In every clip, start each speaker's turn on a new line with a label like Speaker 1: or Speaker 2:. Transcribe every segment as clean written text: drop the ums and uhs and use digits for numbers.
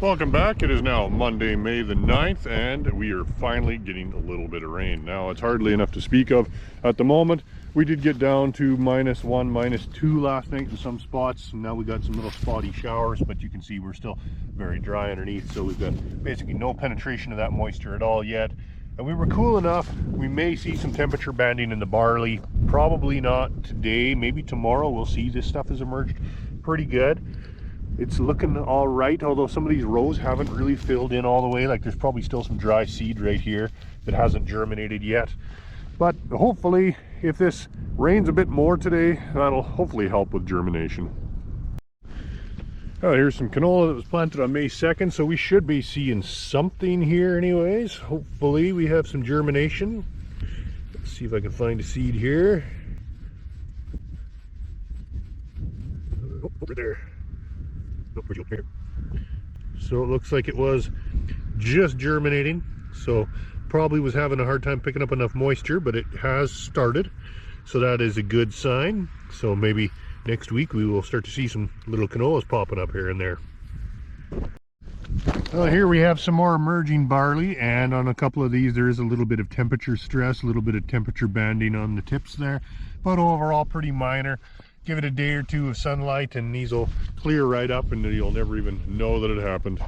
Speaker 1: Welcome back. It is now Monday, May the 9th, and we are finally getting a little bit of rain. Now, it's hardly enough to speak of at the moment. We did get down to -1, -2 last night in some spots. Now we got some little spotty showers, but you can see we're still very dry underneath, so we've got basically no penetration of that moisture at all yet. And we were cool enough. We may see some temperature banding in the barley. Probably not today, maybe tomorrow. We'll see. This stuff has emerged pretty good. It's looking all right, although some of these rows haven't really filled in all the way. Like, there's probably still some dry seed right here that hasn't germinated yet. But hopefully, if this rains a bit more today, that'll hopefully help with germination. Here's some canola that was planted on May 2nd, so we should be seeing something here anyways. Hopefully we have some germination. Let's see if I can find a seed here. Oh, over there. Here. So it looks like it was just germinating, so probably was having a hard time picking up enough moisture, but it has started, so that is a good sign. So maybe next week we will start to see some little canolas popping up here and there. Well, here we have some more emerging barley, and on a couple of these there is a little bit of temperature stress, a little bit of temperature banding on the tips there, but overall pretty minor. Give it a day or two of sunlight and these will clear right up and you'll never even know that it happened.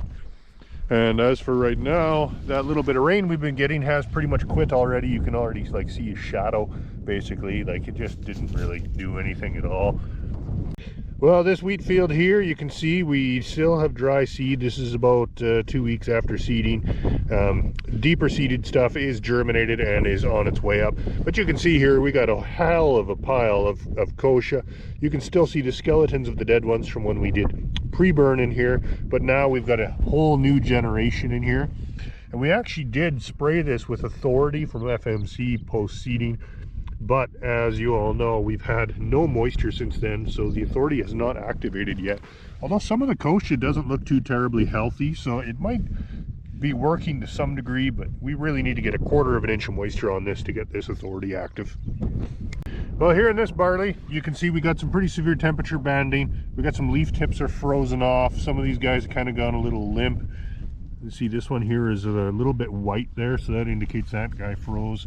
Speaker 1: And as for right now, that little bit of rain we've been getting has pretty much quit already. You can already like see a shadow basically, like it just didn't really do anything at all. Well, this wheat field here, you can see we still have dry seed. This is about 2 weeks after seeding. Deeper seeded stuff is germinated and is on its way up. But you can see here, we got a hell of a pile of kochia. You can still see the skeletons of the dead ones from when we did pre-burn in here. But now we've got a whole new generation in here. And we actually did spray this with authority from FMC post-seeding. But as you all know, we've had no moisture since then, so the authority has not activated yet. Although some of the kochia doesn't look too terribly healthy, so it might be working to some degree, but we really need to get 1/4 of an inch of moisture on this to get this authority active. Well, here in this barley, you can see we got some pretty severe temperature banding. We got some leaf tips are frozen off. Some of these guys have kind of gone a little limp. You see this one here is a little bit white there, so that indicates that guy froze.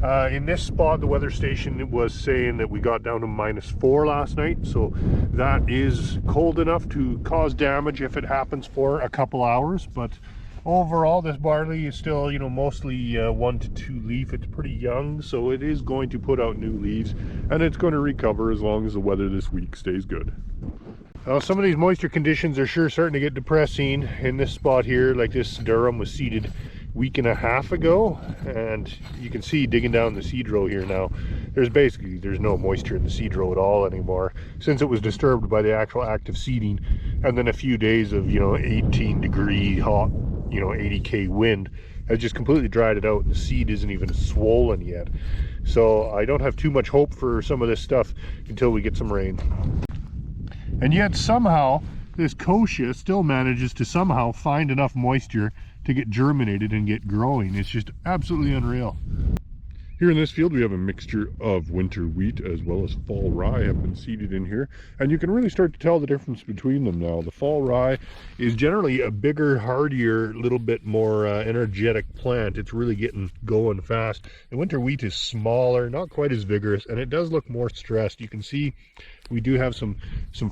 Speaker 1: In this spot, the weather station was saying that we got down to -4 last night, so that is cold enough to cause damage if it happens for a couple hours. But overall, this barley is still, you know, mostly 1 to 2 leaf. It's pretty young, so it is going to put out new leaves, and it's going to recover as long as the weather this week stays good. Some of these moisture conditions are sure starting to get depressing. In this spot here, like this durum was seeded a week and a half ago, and you can see digging down the seed row here now, there's no moisture in the seed row at all anymore, since it was disturbed by the actual active seeding, and then a few days of 18-degree hot 80k wind has just completely dried it out, and the seed isn't even swollen yet. So I don't have too much hope for some of this stuff until we get some rain. And yet somehow this kochia still manages to somehow find enough moisture to get germinated and get growing. It's just absolutely unreal. Here in this field we have a mixture of winter wheat as well as fall rye have been seeded in here, and you can really start to tell the difference between them now. The fall rye is generally a bigger, hardier, little bit more energetic plant. It's really getting going fast. The winter wheat is smaller, not quite as vigorous, and it does look more stressed. You can see we do have some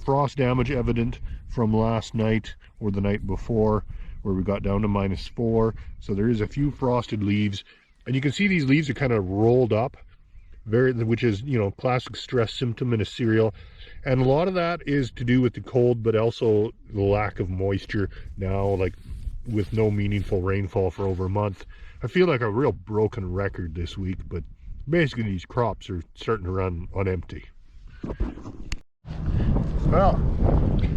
Speaker 1: frost damage evident from last night or the night before, where we got down to -4. So there is a few frosted leaves. And you can see these leaves are kind of rolled up, which is, classic stress symptom in a cereal. And a lot of that is to do with the cold, but also the lack of moisture now, like with no meaningful rainfall for over a month. I feel like a real broken record this week, but basically these crops are starting to run on empty. Well,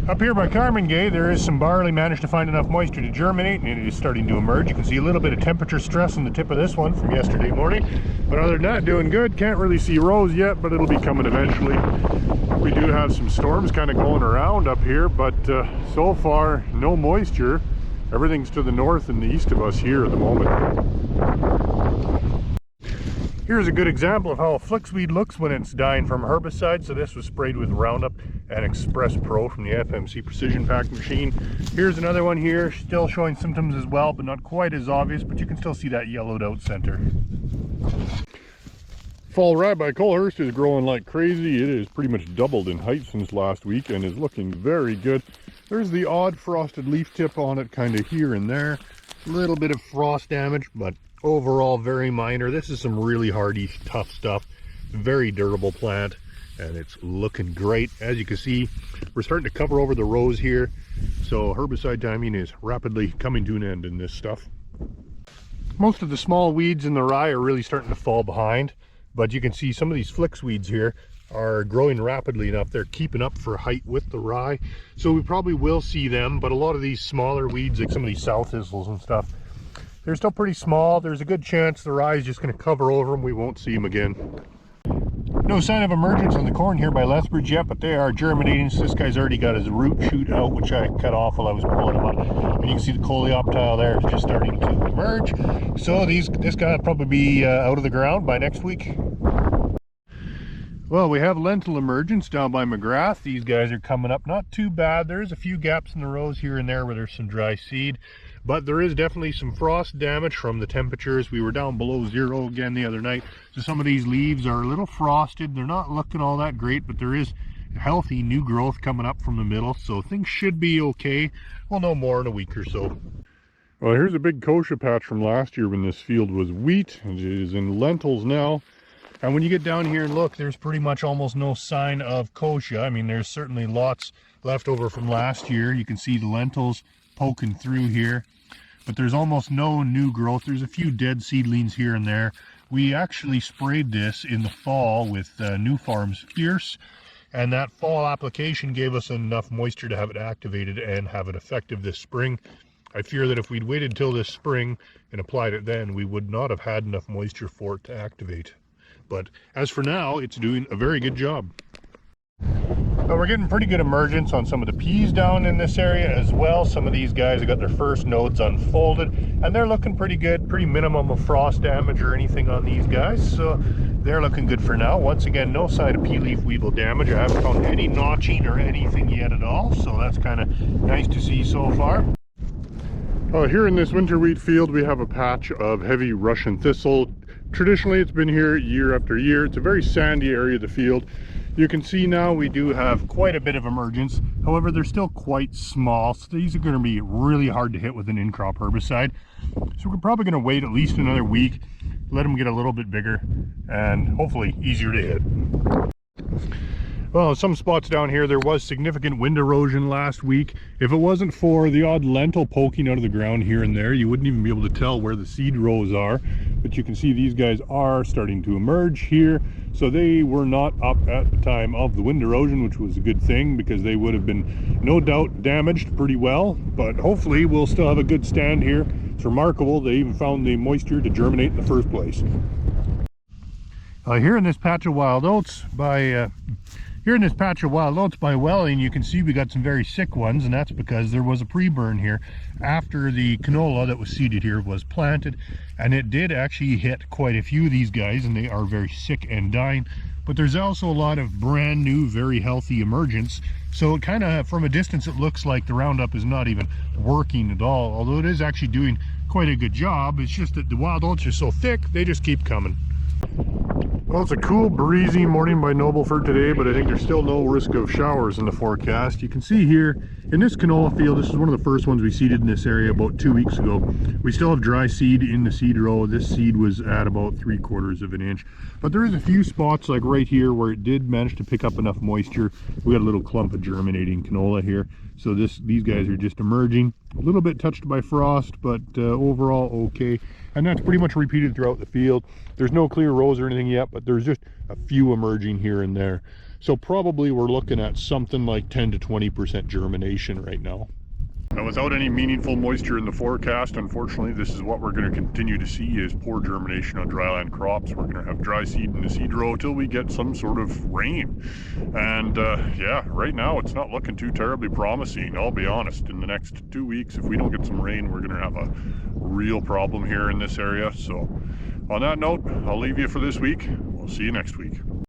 Speaker 1: up here by Carmen Gay, there is some barley managed to find enough moisture to germinate, and it is starting to emerge. You can see a little bit of temperature stress on the tip of this one from yesterday morning. But other than that, doing good. Can't really see rows yet, but it'll be coming eventually. We do have some storms kind of going around up here, but so far, no moisture. Everything's to the north and the east of us here at the moment. Here's a good example of how a flicksweed looks when it's dying from herbicide. So this was sprayed with Roundup and Express Pro from the FMC Precision Pack machine. Here's another one here, still showing symptoms as well, but not quite as obvious, but you can still see that yellowed out center. Fall Rabbi Colehurst is growing like crazy. It is pretty much doubled in height since last week and is looking very good. There's the odd frosted leaf tip on it kind of here and there. A little bit of frost damage, but overall very minor. This is some really hardy, tough stuff. Very durable plant, and it's looking great. As you can see, we're starting to cover over the rows here, so herbicide timing is rapidly coming to an end in this stuff. Most of the small weeds in the rye are really starting to fall behind, but you can see some of these flicks weeds here are growing rapidly enough. They're keeping up for height with the rye, so we probably will see them. But a lot of these smaller weeds, like some of these sow thistles and stuff, they're still pretty small. There's a good chance the rye is just going to cover over them. We won't see them again. No sign of emergence on the corn here by Lethbridge yet, but they are germinating. So this guy's already got his root shoot out, which I cut off while I was pulling him up. And you can see the coleoptile there is just starting to emerge. So this guy will probably be out of the ground by next week. Well, we have lentil emergence down by McGrath. These guys are coming up not too bad. There's a few gaps in the rows here and there where there's some dry seed, but there is definitely some frost damage from the temperatures. We were down below 0 again the other night, so some of these leaves are a little frosted. They're not looking all that great, but there is healthy new growth coming up from the middle, so things should be okay. We'll know more in a week or so. Well, here's a big kochia patch from last year when this field was wheat. It is in lentils now. And when you get down here and look, there's pretty much almost no sign of kochia. I mean, there's certainly lots left over from last year. You can see the lentils poking through here, but there's almost no new growth. There's a few dead seedlings here and there. We actually sprayed this in the fall with New Farm's Fierce, and that fall application gave us enough moisture to have it activated and have it effective this spring. I fear that if we'd waited till this spring and applied it then, we would not have had enough moisture for it to activate. But as for now, it's doing a very good job. So we're getting pretty good emergence on some of the peas down in this area as well. Some of these guys have got their first nodes unfolded, and they're looking pretty good. Pretty minimum of frost damage or anything on these guys, so they're looking good for now. Once again, no sign of pea leaf weevil damage. I haven't found any notching or anything yet at all, so that's kind of nice to see so far. Here in this winter wheat field, we have a patch of heavy Russian thistle. Traditionally, it's been here year after year. It's a very sandy area of the field. You can see now we do have quite a bit of emergence. However, they're still quite small, so these are going to be really hard to hit with an in-crop herbicide. So we're probably going to wait at least another week, let them get a little bit bigger, and hopefully easier to hit. Well, some spots down here, there was significant wind erosion last week. If it wasn't for the odd lentil poking out of the ground here and there, you wouldn't even be able to tell where the seed rows are. But you can see these guys are starting to emerge here. So they were not up at the time of the wind erosion, which was a good thing because they would have been no doubt damaged pretty well. But hopefully we'll still have a good stand here. It's remarkable they even found the moisture to germinate in the first place. Here in this patch of wild oats by Welling, you can see we got some very sick ones, and that's because there was a pre-burn here after the canola that was seeded here was planted, and it did actually hit quite a few of these guys, and they are very sick and dying. But there's also a lot of brand new, very healthy emergence. So it kind of, from a distance, it looks like the Roundup is not even working at all, although it is actually doing quite a good job. It's just that the wild oats are so thick, they just keep coming. Well, it's a cool, breezy morning by Nobleford today, but I think there's still no risk of showers in the forecast. You can see here in this canola field, this is one of the first ones we seeded in this area about 2 weeks ago. We still have dry seed in the seed row. This seed was at about 3/4 of an inch. But there is a few spots like right here where it did manage to pick up enough moisture. We got a little clump of germinating canola here. So these guys are just emerging. A little bit touched by frost, but overall okay. And that's pretty much repeated throughout the field. There's no clear rows or anything yet, but there's just a few emerging here and there. So probably we're looking at something like 10 to 20% germination right now. Now, without any meaningful moisture in the forecast, unfortunately, this is what we're going to continue to see is poor germination on dryland crops. We're going to have dry seed in the seed row till we get some sort of rain. And yeah, right now it's not looking too terribly promising. I'll be honest, in the next 2 weeks, if we don't get some rain, we're going to have a real problem here in this area. So On that note, I'll leave you for this week. We'll see you next week.